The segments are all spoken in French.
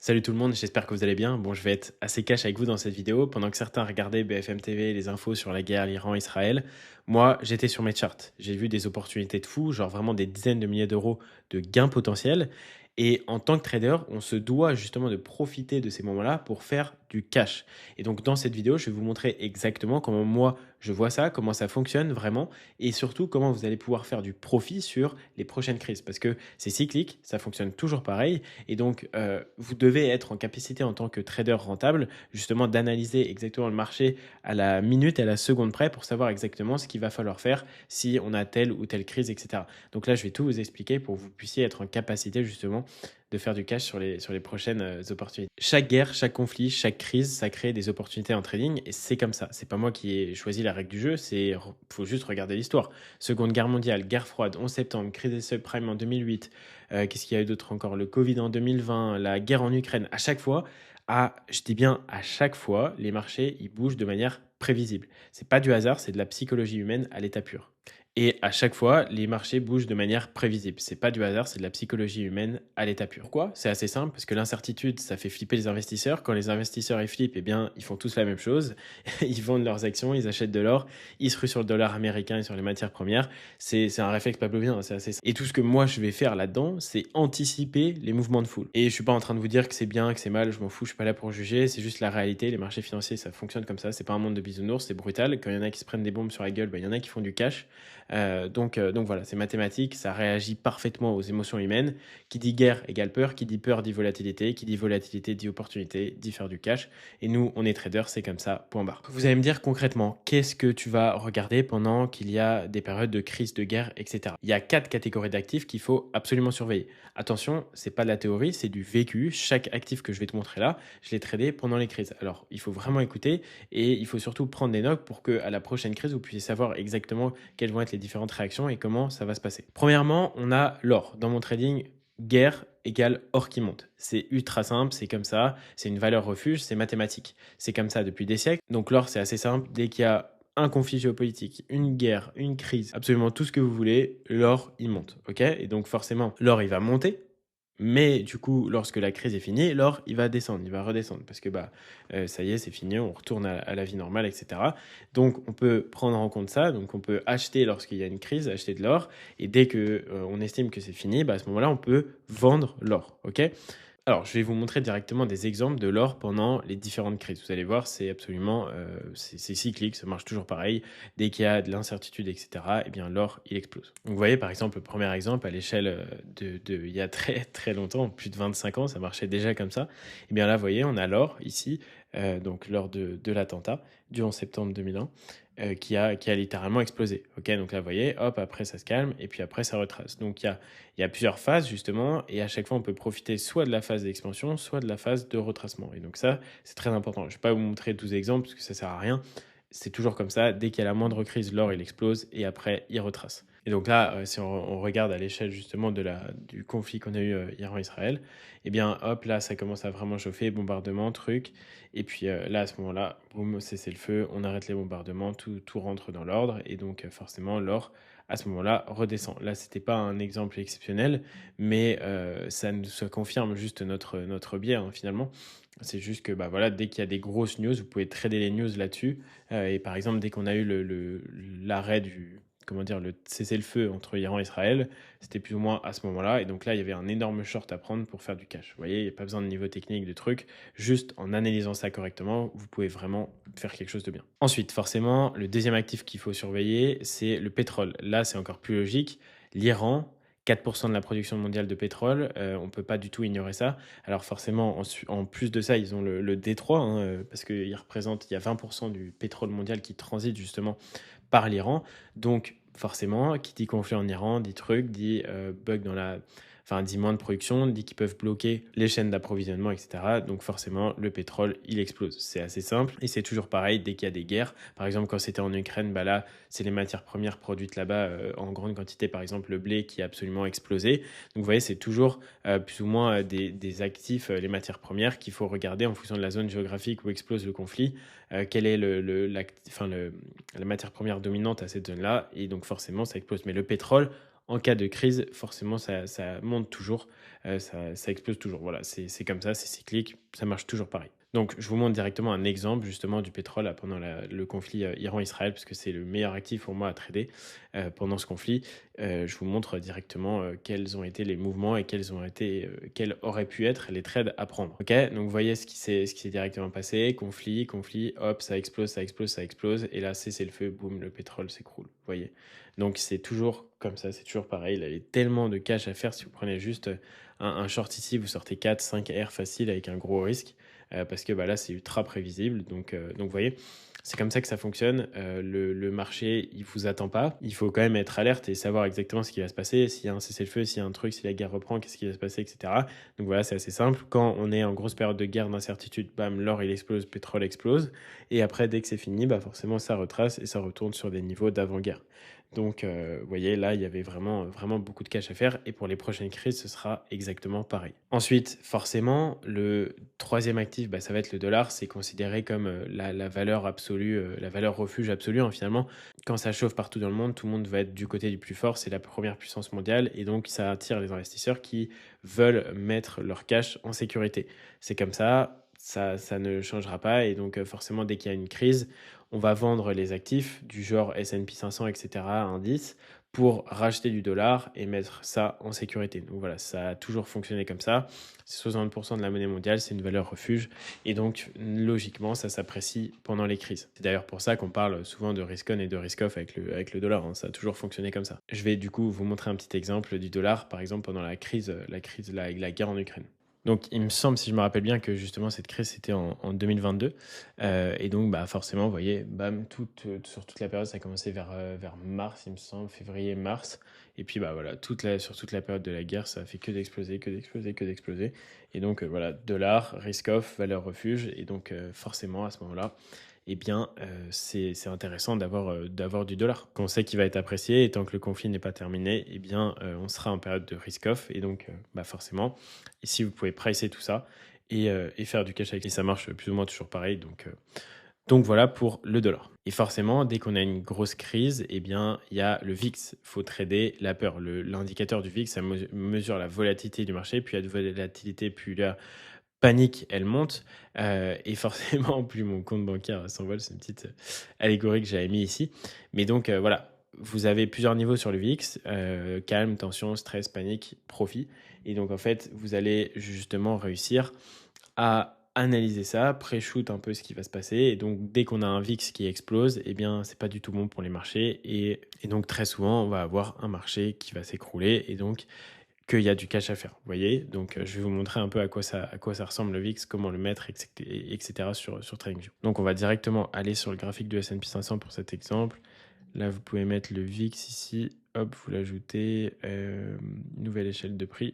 Salut tout le monde, j'espère que vous allez bien. Bon, je vais être assez cash avec vous dans cette vidéo. Pendant que certains regardaient BFM TV, les infos sur la guerre, l'Iran, Israël, moi, j'étais sur mes charts. J'ai vu des opportunités de fou, genre vraiment des dizaines de milliers d'euros de gains potentiels. Et en tant que trader, on se doit justement de profiter de ces moments-là pour faire du cash. Et donc, dans cette vidéo, je vais vous montrer exactement comment moi, je vois ça, comment ça fonctionne vraiment, et surtout comment vous allez pouvoir faire du profit sur les prochaines crises. Parce que c'est cyclique, ça fonctionne toujours pareil. Et donc, vous devez être en capacité en tant que trader rentable, justement, d'analyser exactement le marché à la minute et à la seconde près pour savoir exactement ce qu'il va falloir faire si on a telle ou telle crise, etc. Donc là, je vais tout vous expliquer pour que vous puissiez être en capacité, justement, de faire du cash sur les prochaines opportunités. Chaque guerre, chaque conflit, chaque crise, ça crée des opportunités en trading et c'est comme ça. C'est pas moi qui ai choisi la règle du jeu, faut juste regarder l'histoire. Seconde guerre mondiale, guerre froide, 11 septembre, crise des subprimes en 2008, qu'est-ce qu'il y a eu d'autre encore? Le Covid en 2020, la guerre en Ukraine. À chaque fois, je dis bien à chaque fois, les marchés, ils bougent de manière prévisible. C'est pas du hasard, c'est de la psychologie humaine à l'état pur. Et à chaque fois, les marchés bougent de manière prévisible. C'est pas du hasard, c'est de la psychologie humaine à l'état pur. Pourquoi? C'est assez simple, parce que l'incertitude, ça fait flipper les investisseurs. Quand les investisseurs ils flippent, eh bien, ils font tous la même chose. Ils vendent leurs actions, ils achètent de l'or, ils se ruent sur le dollar américain et sur les matières premières. C'est un réflexe pavlovien, c'est assez simple. Et tout ce que moi je vais faire là-dedans, c'est anticiper les mouvements de foule. Et je suis pas en train de vous dire que c'est bien, que c'est mal, je m'en fous, je suis pas là pour juger, c'est juste la réalité. Les marchés financiers, ça fonctionne comme ça, c'est pas un monde de bisounours, c'est brutal. Quand il y en a qui se prennent des bombes sur la gueule, il y en a qui font du cash. Donc voilà, c'est mathématique, ça réagit parfaitement aux émotions humaines. Qui dit guerre égale peur dit volatilité, qui dit volatilité dit opportunité, dit faire du cash. Et nous, on est traders, c'est comme ça, point barre. Vous allez me dire concrètement, qu'est-ce que tu vas regarder pendant qu'il y a des périodes de crise, de guerre, etc. Il y a 4 catégories d'actifs qu'il faut absolument surveiller. Attention, c'est pas de la théorie, c'est du vécu. Chaque actif que je vais te montrer là, je l'ai tradé pendant les crises. Alors, il faut vraiment écouter et il faut surtout prendre des notes pour que à la prochaine crise, vous puissiez savoir exactement quelles vont être les différentes réactions et comment ça va se passer. Premièrement, on a l'or. Dans mon trading, guerre égale or qui monte. C'est ultra simple, c'est comme ça, c'est une valeur refuge, c'est mathématique. C'est comme ça depuis des siècles. Donc l'or, c'est assez simple. Dès qu'il y a un conflit géopolitique, une guerre, une crise, absolument tout ce que vous voulez, l'or, il monte. Ok? Et donc forcément, l'or, il va monter. Mais du coup, lorsque la crise est finie, l'or, il va descendre, il va redescendre parce que ça y est, c'est fini, on retourne à la vie normale, etc. Donc, on peut prendre en compte ça. Donc, on peut acheter lorsqu'il y a une crise, acheter de l'or. Et dès que on estime que c'est fini, à ce moment-là, on peut vendre l'or. Ok? Alors, je vais vous montrer directement des exemples de l'or pendant les différentes crises. Vous allez voir, c'est absolument c'est cyclique, ça marche toujours pareil. Dès qu'il y a de l'incertitude, etc., eh bien, l'or, il explose. Donc, vous voyez, par exemple, le premier exemple, à l'échelle il y a très, très longtemps, plus de 25 ans, ça marchait déjà comme ça. Eh bien, là, vous voyez, on a l'or ici, donc lors de l'attentat du 11 septembre 2001, qui a littéralement explosé. Ok, donc là, vous voyez, hop, après, ça se calme, et puis après, ça retrace. Donc, il y a plusieurs phases justement, et à chaque fois on peut profiter soit de la phase d'expansion, soit de la phase de retracement. Et donc ça, c'est très important. Je ne vais pas vous montrer 12 exemples parce que ça ne sert à rien. C'est toujours comme ça, dès qu'il y a la moindre crise, l'or il explose et après il retrace. Et donc là, si on regarde à l'échelle justement du conflit qu'on a eu Iran-Israël, eh bien hop, là ça commence à vraiment chauffer, bombardement, truc. Et puis là, à ce moment-là, boum, cessez le feu, on arrête les bombardements, tout rentre dans l'ordre. Et donc forcément, l'or à ce moment-là, redescend. Là, c'était pas un exemple exceptionnel, mais ça confirme juste notre biais, hein, finalement. C'est juste que voilà, dès qu'il y a des grosses news, vous pouvez trader les news là-dessus. Et par exemple, dès qu'on a eu l'arrêt le cessez-le-feu entre Iran et Israël, c'était plus ou moins à ce moment-là. Et donc là, il y avait un énorme short à prendre pour faire du cash. Vous voyez, il n'y a pas besoin de niveau technique, de trucs. Juste en analysant ça correctement, vous pouvez vraiment faire quelque chose de bien. Ensuite, forcément, le deuxième actif qu'il faut surveiller, c'est le pétrole. Là, c'est encore plus logique. L'Iran, 4% de la production mondiale de pétrole, on ne peut pas du tout ignorer ça. Alors forcément, en plus de ça, ils ont le détroit, hein, parce qu'il y a 20% du pétrole mondial qui transite justement par l'Iran. Donc forcément, qui dit conflit en Iran, dit truc, dit bug dit moins de production, dit qu'ils peuvent bloquer les chaînes d'approvisionnement, etc. Donc forcément, le pétrole, il explose. C'est assez simple et c'est toujours pareil dès qu'il y a des guerres. Par exemple, quand c'était en Ukraine, là, c'est les matières premières produites là-bas en grande quantité, par exemple le blé qui a absolument explosé. Donc vous voyez, c'est toujours plus ou moins des actifs, les matières premières qu'il faut regarder en fonction de la zone géographique où explose le conflit. Quelle est la matière première dominante à cette zone-là, et donc forcément ça explose. Mais le pétrole, en cas de crise, forcément, ça monte toujours, ça explose toujours. Voilà, c'est comme ça, c'est cyclique, ça marche toujours pareil. Donc, je vous montre directement un exemple justement du pétrole là, pendant le conflit Iran-Israël, parce que c'est le meilleur actif pour moi à trader pendant ce conflit. Je vous montre directement quels ont été les mouvements et quels auraient pu être les trades à prendre. Ok, donc vous voyez ce qui s'est directement passé, conflit, hop, ça explose, ça explose, ça explose, et là c'est le feu, boum, le pétrole s'écroule. Vous voyez. Donc c'est toujours comme ça, c'est toujours pareil. Il y avait tellement de cash à faire si vous prenez juste un short ici, vous sortez 4, 5 R facile avec un gros risque. Parce que bah, là, c'est ultra prévisible. Donc, vous voyez, c'est comme ça que ça fonctionne. Le marché, il vous attend pas. Il faut quand même être alerte et savoir exactement ce qui va se passer. S'il y a un cessez-le-feu, s'il y a un truc, si la guerre reprend, qu'est-ce qui va se passer, etc. Donc voilà, c'est assez simple. Quand on est en grosse période de guerre, d'incertitude, bam, l'or, il explose, le pétrole explose. Et après, dès que c'est fini, bah, forcément, ça retrace et ça retourne sur des niveaux d'avant-guerre. Donc, vous voyez, là, il y avait vraiment beaucoup de cash à faire. Et pour les prochaines crises, ce sera exactement pareil. Ensuite, forcément, le troisième actif, bah, ça va être le dollar. C'est considéré comme la valeur absolue, la valeur refuge absolue, hein, finalement. Quand ça chauffe partout dans le monde, tout le monde va être du côté du plus fort. C'est la première puissance mondiale. Et donc, ça attire les investisseurs qui veulent mettre leur cash en sécurité. C'est comme ça. Ça ne changera pas. Et donc, forcément, dès qu'il y a une crise, on va vendre les actifs du genre S&P 500, etc., indice, pour racheter du dollar et mettre ça en sécurité. Donc voilà, ça a toujours fonctionné comme ça. C'est 60% de la monnaie mondiale, c'est une valeur refuge. Et donc, logiquement, ça s'apprécie pendant les crises. C'est d'ailleurs pour ça qu'on parle souvent de risk-on et de risk-off avec le dollar, hein. Ça a toujours fonctionné comme ça. Je vais du coup vous montrer un petit exemple du dollar, par exemple, pendant la crise là, avec la guerre en Ukraine. Donc, il me semble, si je me rappelle bien, que justement cette crise c'était en 2022. Et donc, bah, forcément, vous voyez, bam, sur toute la période, ça a commencé vers mars, il me semble, février-mars. Et puis, bah voilà, sur toute la période de la guerre, ça a fait que d'exploser, que d'exploser, que d'exploser. Et donc, voilà, dollar, risk-off, valeur refuge. Et donc, forcément, à ce moment-là, eh bien, c'est intéressant d'avoir du dollar. Qu'on sait qu'il va être apprécié et tant que le conflit n'est pas terminé, eh bien, on sera en période de risk-off. Et donc, bah forcément, ici, vous pouvez pricer tout ça et faire du cash avec. Et ça marche plus ou moins toujours pareil. Donc voilà pour le dollar. Et forcément, dès qu'on a une grosse crise, eh bien, il y a le VIX. Il faut trader la peur. L'indicateur du VIX, ça mesure la volatilité du marché. Plus il y a de volatilité, plus la panique, elle monte. Et forcément, plus mon compte bancaire s'envole. C'est une petite allégorie que j'avais mis ici. Mais donc, voilà. Vous avez plusieurs niveaux sur le VIX, calme, tension, stress, panique, profit. Et donc, en fait, vous allez justement réussir à analyser ça, pré-shoot un peu ce qui va se passer. Et donc, dès qu'on a un VIX qui explose, eh bien, c'est pas du tout bon pour les marchés. Et donc, très souvent, on va avoir un marché qui va s'écrouler et donc qu'il y a du cash à faire. Vous voyez? Donc, je vais vous montrer un peu à quoi ça ressemble le VIX, comment le mettre, etc. sur TradingView. Donc, on va directement aller sur le graphique du S&P 500 pour cet exemple. Là, vous pouvez mettre le VIX ici. Hop, vous l'ajoutez. Nouvelle échelle de prix.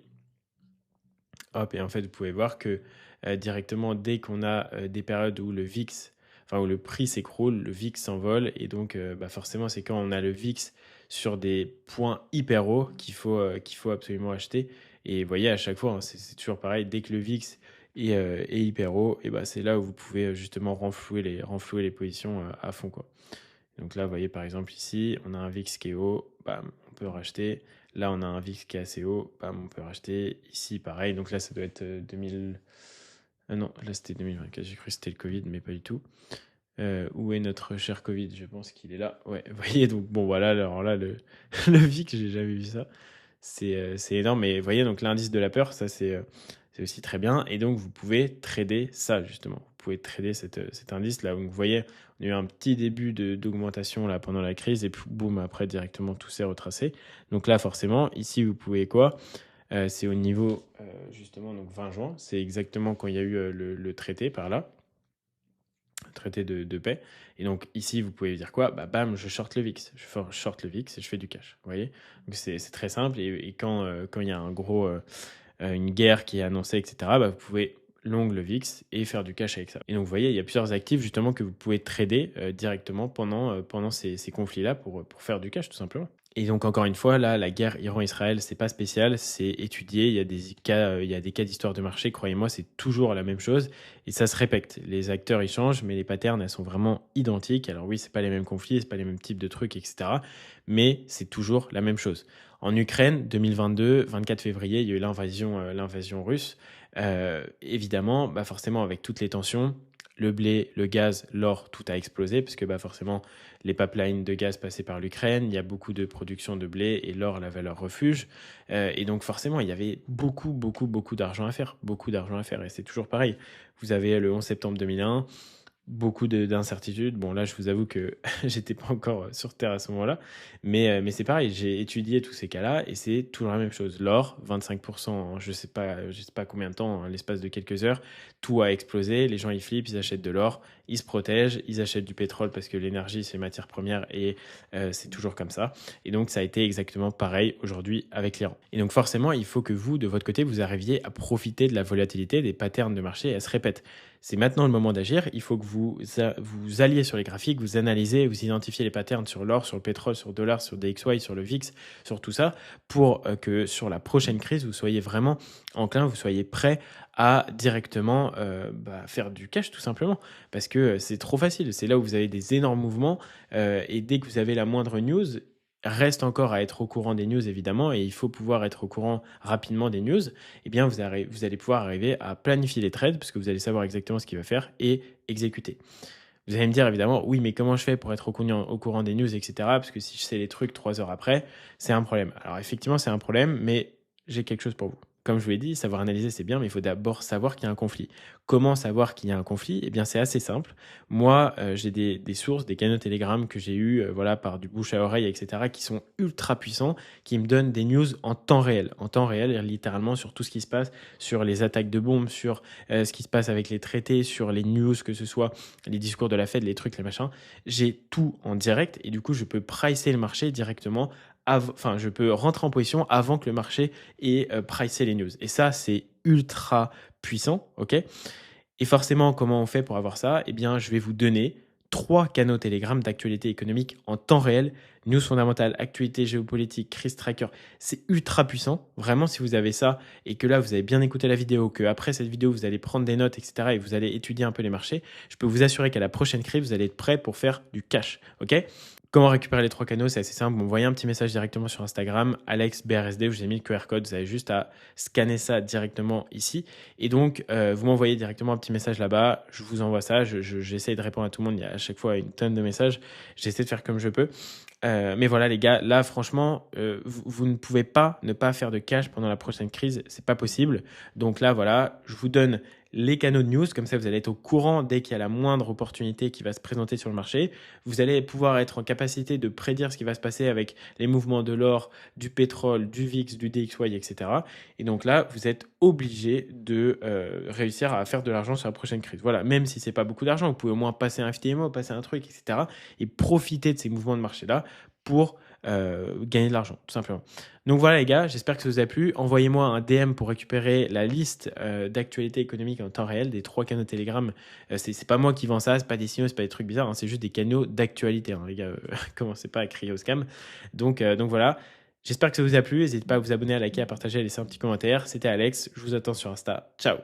Hop, et en fait, vous pouvez voir que directement, dès qu'on a des périodes où le VIX, enfin où le prix s'écroule, le VIX s'envole. Et donc, bah forcément, c'est quand on a le VIX sur des points hyper hauts qu'il faut absolument acheter. Et vous voyez, à chaque fois, hein, c'est toujours pareil, dès que le VIX est hyper haut, et bah, c'est là où vous pouvez justement renflouer les positions à fond, quoi. Donc là, vous voyez par exemple ici, on a un VIX qui est haut, bam, on peut racheter. Là, on a un VIX qui est assez haut, bam, on peut racheter. Ici, pareil. Donc là, ça doit être 2000. Ah non, là, c'était 2024. J'ai cru que c'était le Covid, mais pas du tout. Où est notre cher Covid? Je pense qu'il est là. Ouais, vous voyez, donc bon, voilà. Alors là, le VIX, j'ai jamais vu ça. C'est énorme. Mais vous voyez, donc l'indice de la peur, ça, c'est aussi très bien. Et donc, vous pouvez trader ça, justement. Vous pouvez trader cet indice là. Donc, vous voyez, on a eu un petit début d'augmentation là pendant la crise et puis boum, après directement tout s'est retracé. Donc là, forcément, ici, vous pouvez quoi? C'est au niveau justement donc 20 juin. C'est exactement quand il y a eu le traité par là, traité de paix. Et donc ici, vous pouvez dire quoi? Bah bam, je short le VIX. Je short le VIX et je fais du cash. Vous voyez? Donc c'est très simple. Et quand il y a une guerre qui est annoncée, etc., bah, vous pouvez long le VIX et faire du cash avec ça. Et donc, vous voyez, il y a plusieurs actifs justement que vous pouvez trader directement pendant ces conflits-là pour faire du cash tout simplement. Et donc encore une fois, là, la guerre Iran-Israël, c'est pas spécial, c'est étudié. Il y a des cas d'histoire de marché. Croyez-moi, c'est toujours la même chose et ça se répète. Les acteurs, ils changent, mais les patterns, elles sont vraiment identiques. Alors oui, c'est pas les mêmes conflits, c'est pas les mêmes types de trucs, etc. Mais c'est toujours la même chose. En Ukraine, 2022, 24 février, il y a eu l'invasion russe. Évidemment, bah forcément, avec toutes les tensions, le blé, le gaz, l'or, tout a explosé parce que bah forcément, les pipelines de gaz passaient par l'Ukraine, il y a beaucoup de production de blé et l'or, la valeur refuge. Et donc forcément, il y avait beaucoup, beaucoup, beaucoup d'argent à faire. Beaucoup d'argent à faire. Et c'est toujours pareil. Vous avez le 11 septembre 2001, beaucoup d'incertitudes. Bon, là, je vous avoue que j'étais pas encore sur Terre à ce moment-là. Mais c'est pareil, j'ai étudié tous ces cas-là et c'est toujours la même chose. L'or, 25%, en je sais pas combien de temps, en l'espace de quelques heures, tout a explosé. Les gens, ils flippent, ils achètent de l'or, ils se protègent, ils achètent du pétrole parce que l'énergie, c'est matière première et c'est toujours comme ça. Et donc, ça a été exactement pareil aujourd'hui avec l'Iran. Et donc, forcément, il faut que vous, de votre côté, vous arriviez à profiter de la volatilité, des patterns de marché. Elles se répètent. C'est maintenant le moment d'agir. Il faut que vous alliez sur les graphiques, vous analysez, vous identifiez les patterns sur l'or, sur le pétrole, sur le dollar, sur DXY, sur le VIX, sur tout ça, pour que sur la prochaine crise, vous soyez vraiment enclin, vous soyez prêt à directement faire du cash tout simplement. Parce que c'est trop facile. C'est là où vous avez des énormes mouvements et dès que vous avez la moindre news, reste encore à être au courant des news évidemment et il faut pouvoir être au courant rapidement des news, eh bien vous allez pouvoir arriver à planifier les trades parce que vous allez savoir exactement ce qu'il va faire et exécuter. Vous allez me dire évidemment, oui, mais comment je fais pour être au courant des news, etc. Parce que si je sais les trucs 3 heures après, c'est un problème. Alors effectivement, c'est un problème, mais j'ai quelque chose pour vous. Comme je vous l'ai dit, savoir analyser, c'est bien, mais il faut d'abord savoir qu'il y a un conflit. Comment savoir qu'il y a un conflit? Eh bien, c'est assez simple. Moi, j'ai des sources, des canaux Telegram que j'ai eu voilà, par du bouche à oreille, etc., qui sont ultra puissants, qui me donnent des news en temps réel, littéralement sur tout ce qui se passe, sur les attaques de bombes, sur ce qui se passe avec les traités, sur les news, que ce soit les discours de la Fed, les trucs, les machins. J'ai tout en direct et du coup, je peux pricer le marché directement. Enfin, je peux rentrer en position avant que le marché ait pricé les news. Et ça, c'est ultra puissant, ok? Et forcément, comment on fait pour avoir ça? Eh bien, je vais vous donner 3 canaux Telegram d'actualité économique en temps réel. News fondamentales, actualité géopolitique, crise tracker. C'est ultra puissant. Vraiment, si vous avez ça et que là, vous avez bien écouté la vidéo, que après cette vidéo, vous allez prendre des notes, etc. et vous allez étudier un peu les marchés, je peux vous assurer qu'à la prochaine crise, vous allez être prêt pour faire du cash. Ok? Comment récupérer les 3 canaux? C'est assez simple. Vous m'envoyez un petit message directement sur Instagram, AlexBRSD, où j'ai mis le QR code. Vous avez juste à scanner ça directement ici. Et donc, vous m'envoyez directement un petit message là-bas. Je vous envoie ça. J'essaie de répondre à tout le monde. Il y a à chaque fois une tonne de messages. J'essaie de faire comme je peux. Mais voilà, les gars, là, franchement, vous ne pouvez pas ne pas faire de cash pendant la prochaine crise. C'est pas possible. Donc là, voilà, je vous donne les canaux de news. Comme ça, vous allez être au courant dès qu'il y a la moindre opportunité qui va se présenter sur le marché. Vous allez pouvoir être en capacité de prédire ce qui va se passer avec les mouvements de l'or, du pétrole, du VIX, du DXY, etc. Et donc là, vous êtes obligé de réussir à faire de l'argent sur la prochaine crise. Voilà, même si c'est pas beaucoup d'argent, vous pouvez au moins passer un FTMO, passer un truc, etc. Et profiter de ces mouvements de marché-là pour gagner de l'argent, tout simplement. Donc voilà les gars, j'espère que ça vous a plu. Envoyez-moi un DM pour récupérer la liste d'actualités économiques en temps réel des 3 canaux Telegram. C'est pas moi qui vends ça, c'est pas des signaux, c'est pas des trucs bizarres, hein, c'est juste des canaux d'actualité, hein, les gars. Commencez pas à crier au scam. Donc voilà, j'espère que ça vous a plu. N'hésitez pas à vous abonner, à liker, à partager, à laisser un petit commentaire. C'était Alex, je vous attends sur Insta. Ciao.